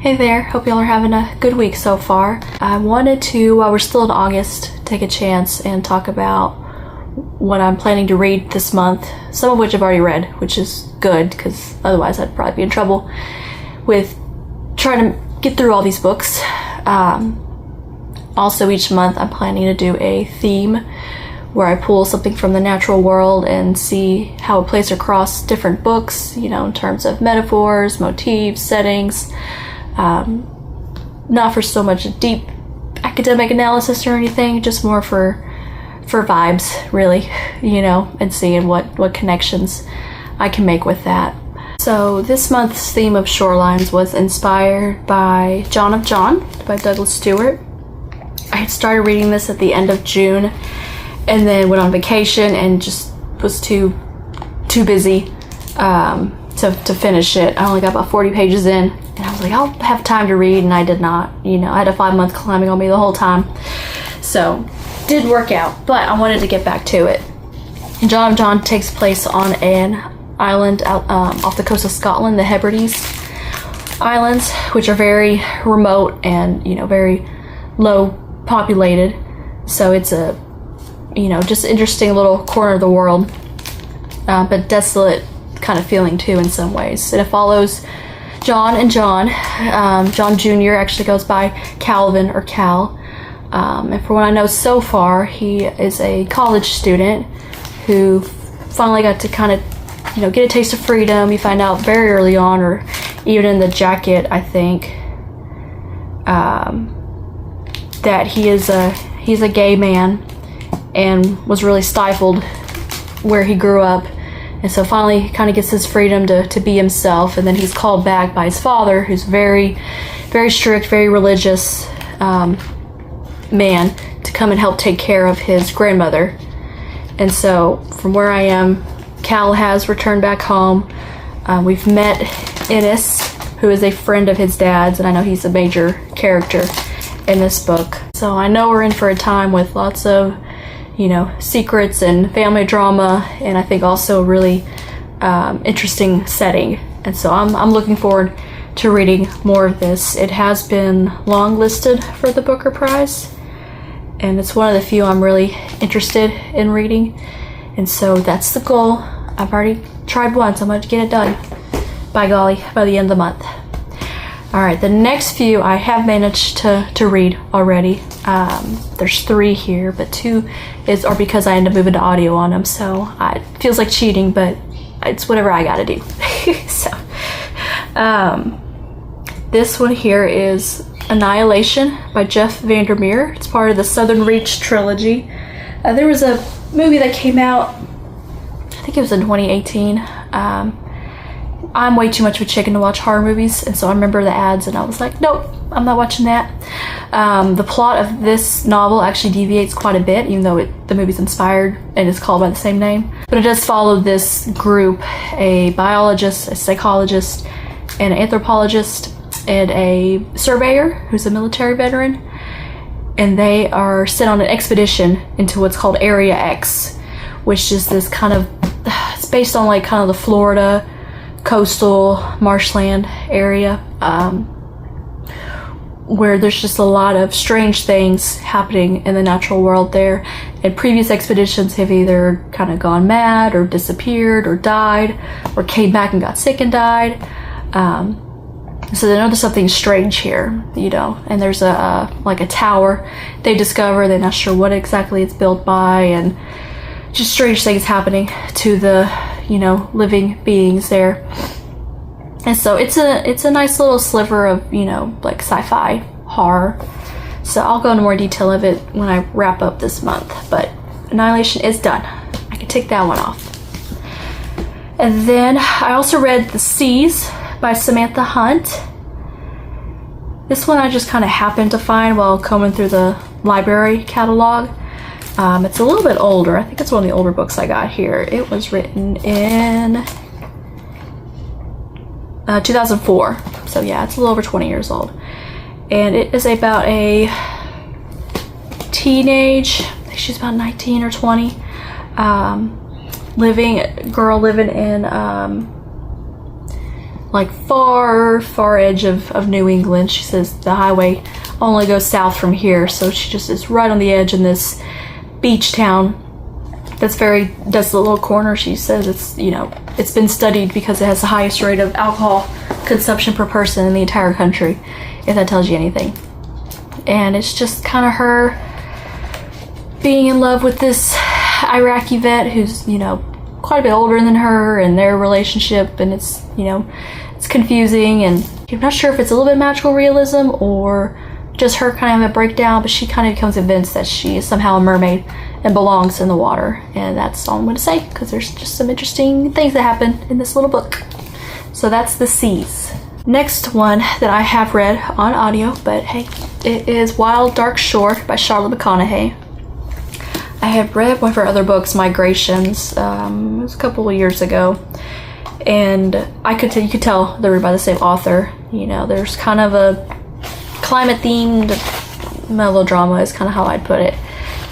Hey there, hope y'all are having a good week so far. I wanted to, while we're still in August, take a chance and talk about what I'm planning to read this month, some of which I've already read, which is good because otherwise I'd probably be in trouble with trying to get through all these books. Also, each month I'm planning to do a theme where I pull something from the natural world and see how it plays across different books, you know, in terms of metaphors, motifs, settings. Not for so much deep academic analysis or anything, just more for vibes, really, you know, and seeing what connections I can make with that. So this month's theme of Shorelines was inspired by John of John by Douglas Stewart. I had started reading this at the end of June and then went on vacation and just was too busy to finish it. I only got about 40 pages in. And I was like, I'll have time to read, and I did not. You know, I had a 5-month climbing on me the whole time. So, did work out, but I wanted to get back to it. And John of John takes place on an island out, off the coast of Scotland, the Hebrides Islands, which are very remote and, you know, very low populated. So it's a, you know, just interesting little corner of the world, but desolate kind of feeling too in some ways. And it follows John and John. John Jr. actually goes by Calvin or Cal. And from what I know so far, he is a college student who finally got to kind of, you know, get a taste of freedom. You find out very early on, or even in the jacket, I think, that he's a gay man and was really stifled where he grew up. And so finally kind of gets his freedom to be himself, and then he's called back by his father, who's very, very strict, very religious man, to come and help take care of his grandmother. And so from where I am, Cal has returned back home. We've met Ennis, who is a friend of his dad's, and I know he's a major character in this book. So I know we're in for a time with lots of, you know, secrets and family drama, and I think also a really interesting setting. And so I'm looking forward to reading more of this. It has been long listed for the Booker Prize, and it's one of the few I'm really interested in reading. And so that's the goal. I've already tried once. I'm going to get it done, by golly, by the end of the month. Alright, the next few I have managed to read already. There's 3 here, but 2 are because I ended up moving to audio on them, so it feels like cheating, but it's whatever I gotta do. So, this one here is Annihilation by Jeff Vandermeer. It's part of the Southern Reach trilogy. There was a movie that came out, I think it was in 2018. I'm way too much of a chicken to watch horror movies, and so I remember the ads and I was like, nope, I'm not watching that. The plot of this novel actually deviates quite a bit, even though the movie's inspired and is called by the same name. But it does follow this group, a biologist, a psychologist, an anthropologist, and a surveyor who's a military veteran. And they are sent on an expedition into what's called Area X, which is this kind of, it's based on like kind of the Florida coastal marshland area, where there's just a lot of strange things happening in the natural world there. And previous expeditions have either kind of gone mad or disappeared or died or came back and got sick and died. So they know there's something strange here, you know, and there's like a tower they discover. They're not sure what exactly it's built by, and just strange things happening to the, you know, living beings there. And so it's a nice little sliver of, you know, like sci-fi horror. So I'll go into more detail of it when I wrap up this month, but Annihilation is done. I can take that one off. And then I also read The Seas by Samantha Hunt. This one I just kind of happened to find while combing through the library catalog. It's a little bit older. I think it's one of the older books I got here. It was written in 2004. So yeah, it's a little over 20 years old. And it is about a teenage, I think she's about 19 or 20, girl living in like far edge of New England. She says the highway only goes south from here, so she just is right on the edge in this beach town that's very desolate little corner. She says it's, you know, it's been studied because it has the highest rate of alcohol consumption per person in the entire country, if that tells you anything. And it's just kind of her being in love with this Iraqi vet who's, you know, quite a bit older than her, and their relationship, and it's, you know, it's confusing, and I'm not sure if it's a little bit magical realism or just her kind of having a breakdown, but she kind of becomes convinced that she is somehow a mermaid and belongs in the water. And that's all I'm going to say, because there's just some interesting things that happen in this little book. So that's The Seas. Next one that I have read on audio, but hey, it is Wild Dark Shore by Charlotte McConaughey. I had read one of her other books, Migrations, it was a couple of years ago, and you could tell they were by the same author. You know, there's kind of a climate-themed melodrama is kind of how I'd put it.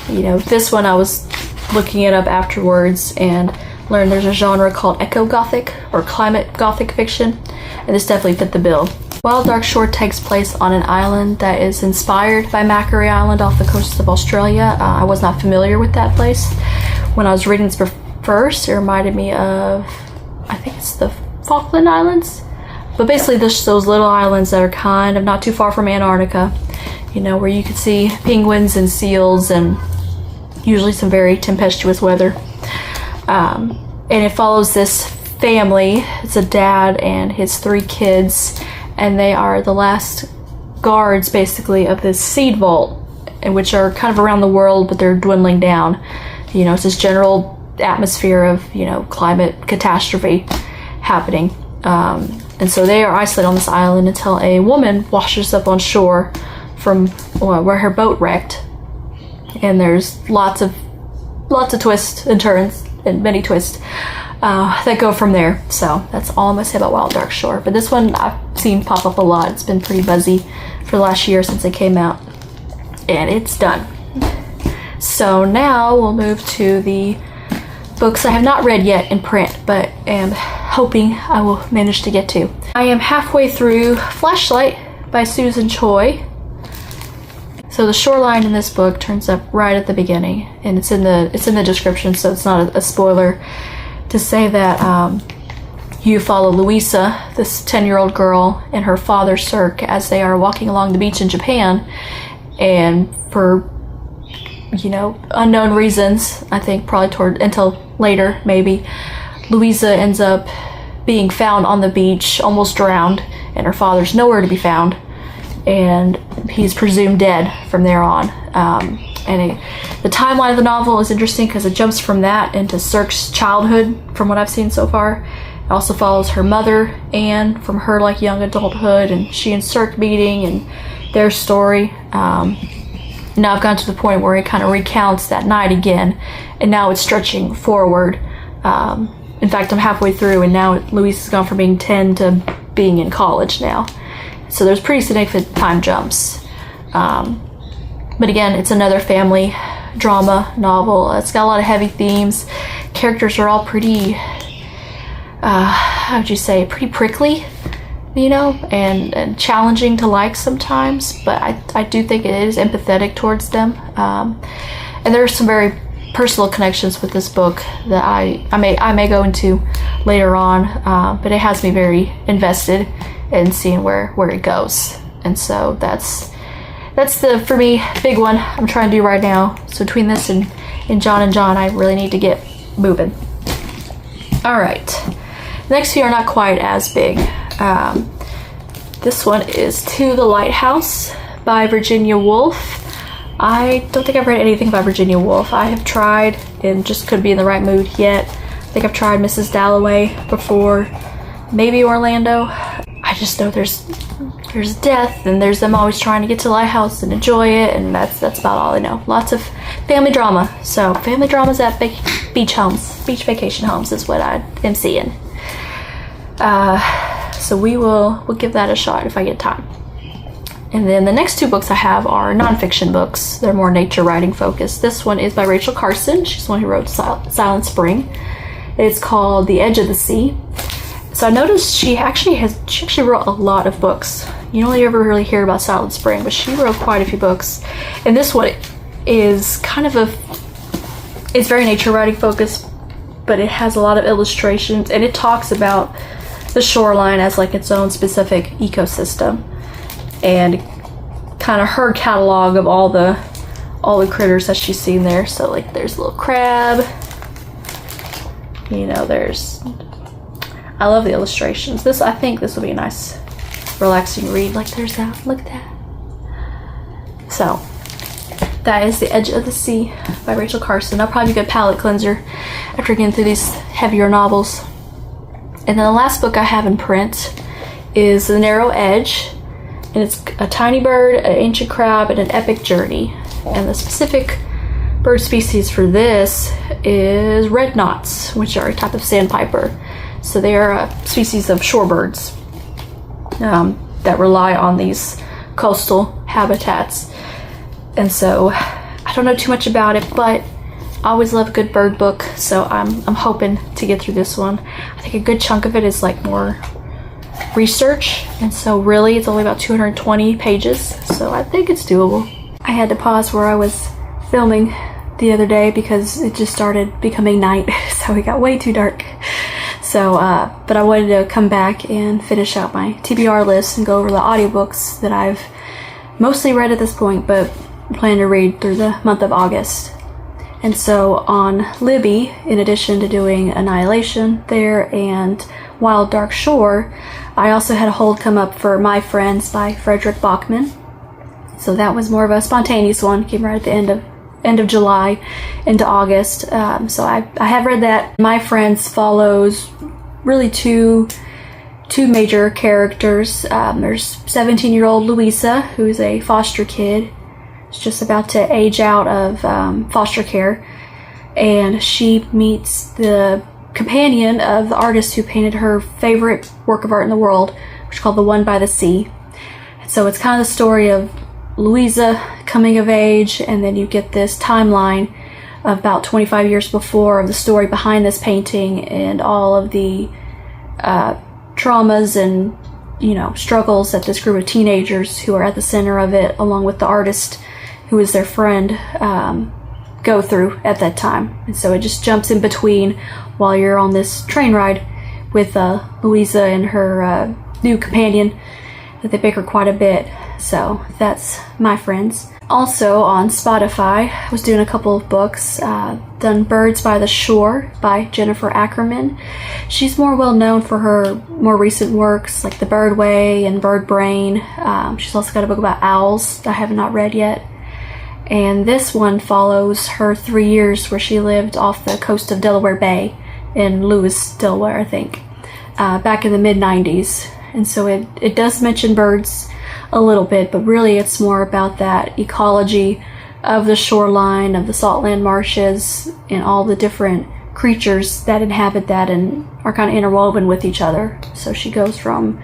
You know, this one I was looking it up afterwards and learned there's a genre called eco-gothic or climate gothic fiction, and this definitely fit the bill. Wild Dark Shore takes place on an island that is inspired by Macquarie Island off the coast of Australia. I was not familiar with that place. When I was reading this first, it reminded me of, I think it's the Falkland Islands. But basically those little islands that are kind of not too far from Antarctica, you know, where you could see penguins and seals and usually some very tempestuous weather. And it follows this family. It's a dad and his 3 kids, and they are the last guards basically of this seed vault, and which are kind of around the world, but they're dwindling down. You know, it's this general atmosphere of, you know, climate catastrophe happening. And so they are isolated on this island until a woman washes up on shore from where her boat wrecked. And there's lots of twists and turns and many twists that go from there. So that's all I'm gonna say about Wild Dark Shore. But this one I've seen pop up a lot. It's been pretty buzzy for the last year since it came out, and it's done. So now we'll move to the books I have not read yet in print, but am hoping I will manage to get to. I am halfway through Flashlight by Susan Choi. So the shoreline in this book turns up right at the beginning, and it's in the description, so it's not a spoiler to say that you follow Louisa, this 10-year-old girl, and her father Cirque as they are walking along the beach in Japan, and for, you know, unknown reasons, I think probably until later maybe, Louisa ends up being found on the beach, almost drowned, and her father's nowhere to be found, and he's presumed dead from there on. The timeline of the novel is interesting because it jumps from that into Cirque's childhood, from what I've seen so far. It also follows her mother, Anne, from her like young adulthood, and she and Cirque meeting and their story. Now I've gotten to the point where it kind of recounts that night again, and now it's stretching forward. In fact, I'm halfway through, and now Louise has gone from being 10 to being in college now. So there's pretty significant time jumps. But again, it's another family drama novel. It's got a lot of heavy themes. Characters are all pretty, how would you say, pretty prickly, you know, and challenging to like sometimes, but I do think it is empathetic towards them. And there are some very personal connections with this book that I may go into later on, but it has me very invested in seeing where it goes. And so that's the, for me, big one I'm trying to do right now. So between this and John and John, I really need to get moving. All right, next few are not quite as big. This one is To the Lighthouse by Virginia Woolf. I don't think I've read anything by Virginia Woolf. I have tried and just couldn't be in the right mood yet. I think I've tried Mrs. Dalloway before, maybe Orlando. I just know there's death, and there's them always trying to get to the lighthouse and enjoy it, and that's about all I know. Lots of family drama. So family dramas at beach vacation homes is what I am seeing. So we'll give that a shot if I get time. And then the next 2 books I have are nonfiction books. They're more nature writing focused. This one is by Rachel Carson. She's the one who wrote Silent Spring. It's called The Edge of the Sea. So I noticed she actually wrote a lot of books. You don't ever really hear about Silent Spring, but she wrote quite a few books. And this one is kind of it's very nature writing focused, but it has a lot of illustrations, and it talks about the shoreline as like its own specific ecosystem, and kind of her catalog of all the critters that she's seen there. So like there's a little crab, you know, I love the illustrations. I think this will be a nice relaxing read. Like there's that, look at that. So that is The Edge of the Sea by Rachel Carson. That'll probably be a good palate cleanser after getting through these heavier novels. And then the last book I have in print is The Narrow Edge, and it's a tiny bird, an ancient crab, and an epic journey. And the specific bird species for this is red knots, which are a type of sandpiper. So they are a species of shorebirds that rely on these coastal habitats. And so I don't know too much about it, but I always love a good bird book, so I'm hoping to get through this one. I think a good chunk of it is like more research, and so really it's only about 220 pages, so I think it's doable. I had to pause where I was filming the other day because it just started becoming night, so it got way too dark. So, but I wanted to come back and finish out my TBR list and go over the audiobooks that I've mostly read at this point, but plan to read through the month of August. And so on Libby, in addition to doing Annihilation there and Wild Dark Shore, I also had a hold come up for My Friends by Frederick Bachman. So that was more of a spontaneous one, came right at the end of July into August. So I have read that. My Friends follows really two major characters. There's 17-year-old Louisa, who's a foster kid. She's just about to age out of foster care, and she meets the companion of the artist who painted her favorite work of art in the world, which is called The One by the Sea. And so it's kind of the story of Louisa coming of age, and then you get this timeline of about 25 years before of the story behind this painting and all of the traumas and, you know, struggles that this group of teenagers who are at the center of it, along with the artist who is their friend, go through at that time. And so it just jumps in between while you're on this train ride with Louisa and her new companion, that they bicker quite a bit. So that's My Friends. Also on Spotify, I was doing a couple of books, done Birds by the Shore by Jennifer Ackerman. She's more well known for her more recent works like The Bird Way and Bird Brain. She's also got a book about owls that I have not read yet. And this one follows her 3 years where she lived off the coast of Delaware Bay in Lewis, Delaware, I think, back in the mid-90s. And so it does mention birds a little bit, but really it's more about that ecology of the shoreline, of the saltland marshes, and all the different creatures that inhabit that and are kind of interwoven with each other. So she goes from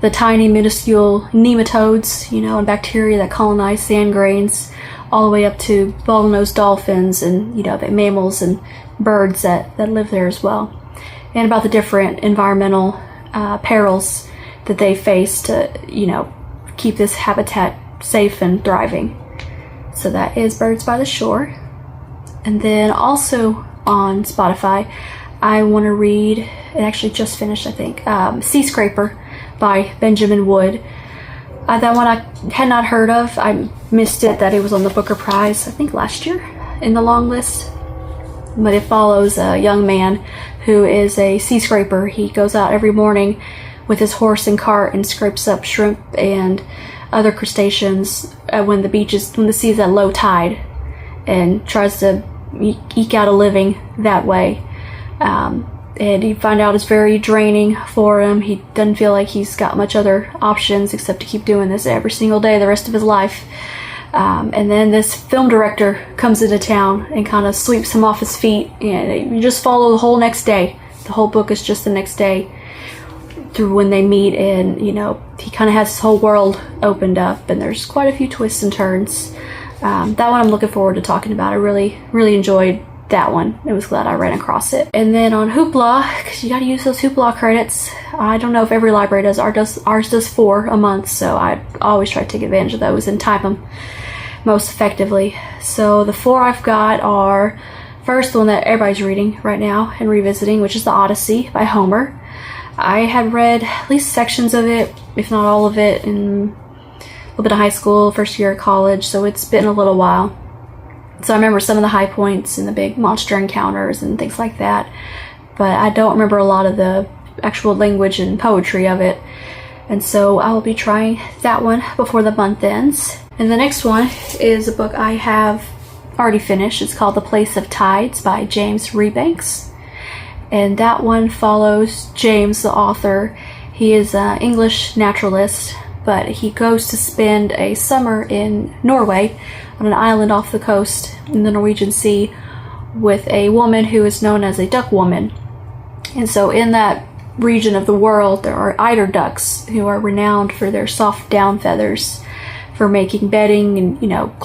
the tiny minuscule nematodes, you know, and bacteria that colonize sand grains, all the way up to bottlenose dolphins and, you know, the mammals and birds that live there as well. And about the different environmental perils that they face to, you know, keep this habitat safe and thriving. So that is Birds by the Shore. And then also on Spotify, I want to read, it actually just finished, I think, Sea Scraper by Benjamin Wood. That one I had not heard of. I missed it that it was on the Booker Prize, I think last year, in the long list. But it follows a young man who is a sea scraper. He goes out every morning with his horse and cart and scrapes up shrimp and other crustaceans when the sea is at low tide, and tries to eke out a living that way. And you find out it's very draining for him. He doesn't feel like he's got much other options except to keep doing this every single day the rest of his life. And then this film director comes into town and kind of sweeps him off his feet, and you just follow the whole next day. The whole book is just the next day through when they meet, and, you know, he kind of has his whole world opened up, and there's quite a few twists and turns. That one I'm looking forward to talking about. I really enjoyed that one. I was glad I ran across it. And then on Hoopla, because you got to use those Hoopla credits. I don't know if every library does. Ours does 4 a month, so I always try to take advantage of those and time them most effectively. So the 4 I've got are, first, the one that everybody's reading right now and revisiting, which is The Odyssey by Homer. I had read at least sections of it, if not all of it, in a little bit of high school, first year of college, so it's been a little while. So I remember some of the high points and the big monster encounters and things like that, but I don't remember a lot of the actual language and poetry of it. And so I will be trying that one before the month ends. And the next one is a book I have already finished. It's called The Place of Tides by James Rebanks. And that one follows James, the author. He is an English naturalist, but he goes to spend a summer in Norway on an island off the coast in the Norwegian Sea with a woman who is known as a duck woman. And so in that region of the world, there are eider ducks who are renowned for their soft down feathers, for making bedding and,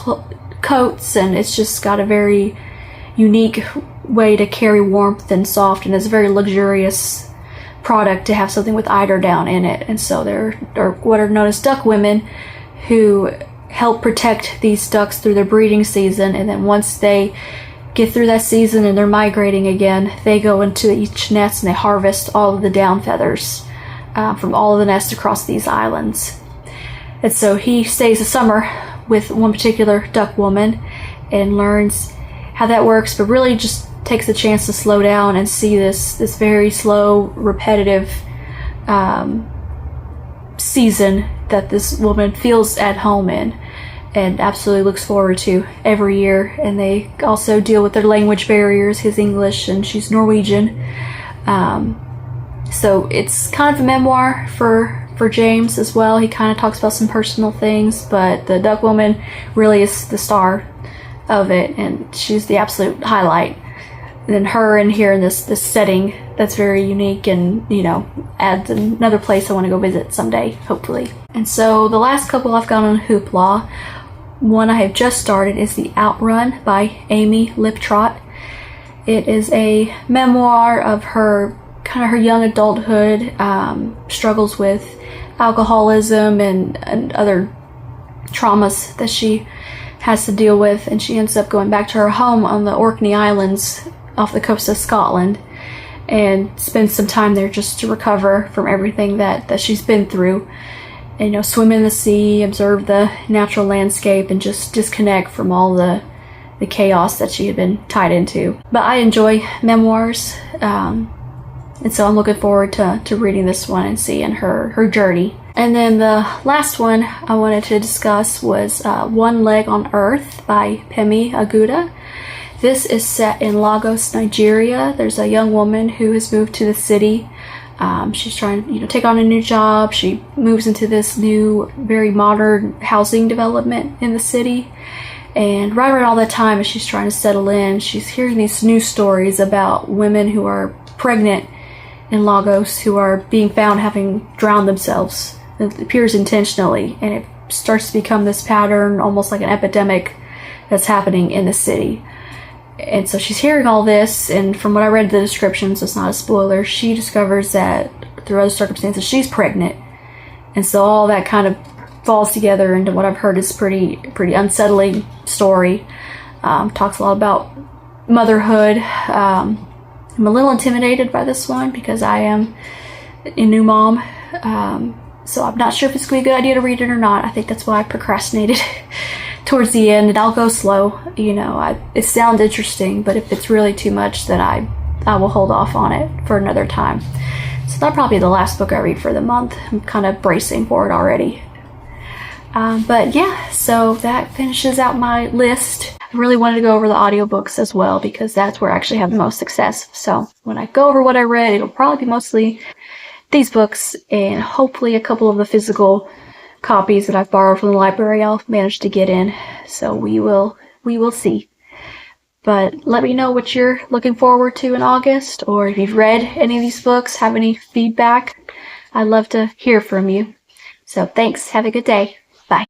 coats, and it's just got a very unique way to carry warmth and soft, and it's a very luxurious product to have something with eider down in it. And so there are what are known as duck women who help protect these ducks through their breeding season, and then once they get through that season and they're migrating again, they go into each nest and they harvest all of the down feathers from all of the nests across these islands. And so he stays a summer with one particular duck woman and learns how that works, but really just takes a chance to slow down and see this very slow, repetitive season that this woman feels at home in and absolutely looks forward to every year. And they also deal with their language barriers, his English and she's Norwegian. So it's kind of a memoir for James as well. He kind of talks about some personal things, but the duck woman really is the star of it, and she's the absolute highlight. And then her in here in this setting that's very unique and, adds another place I want to go visit someday, hopefully. And so the last couple I've got on Hoopla, one I have just started is The Outrun by Amy Liptrot. It is a memoir of her young adulthood, struggles with alcoholism and other traumas that she has to deal with, and she ends up going back to her home on the Orkney Islands off the coast of Scotland and spends some time there just to recover from everything that she's been through, and swim in the sea, observe the natural landscape, and just disconnect from all the chaos that she had been tied into. But I enjoy memoirs, and so I'm looking forward to reading this one and seeing her journey. And then the last one I wanted to discuss was One Leg on Earth by Pemi Aguda. This is set in Lagos, Nigeria. There's a young woman who has moved to the city. She's trying to take on a new job. She moves into this new, very modern housing development in the city. And right around all that time, as she's trying to settle in, she's hearing these news stories about women who are pregnant in Lagos who are being found having drowned themselves. It appears intentionally, and it starts to become this pattern, almost like an epidemic that's happening in the city. And so she's hearing all this, and from what I read the description, so it's not a spoiler, she discovers that through other circumstances she's pregnant. And so all that kind of falls together into what I've heard is pretty unsettling story. Talks a lot about motherhood. I'm a little intimidated by this one because I am a new mom. So I'm not sure if it's going to be a good idea to read it or not. I think that's why I procrastinated towards the end, and I'll go slow. It sounds interesting, but if it's really too much, then I will hold off on it for another time. So that'll probably be the last book I read for the month. I'm kind of bracing for it already. But yeah, so that finishes out my list. I really wanted to go over the audiobooks as well because that's where I actually have the most success. So when I go over what I read, it'll probably be mostly these books and hopefully a couple of the physical copies that I've borrowed from the library I'll manage to get in. So we will see. But let me know what you're looking forward to in August, or if you've read any of these books, have any feedback. I'd love to hear from you. So thanks. Have a good day. Bye.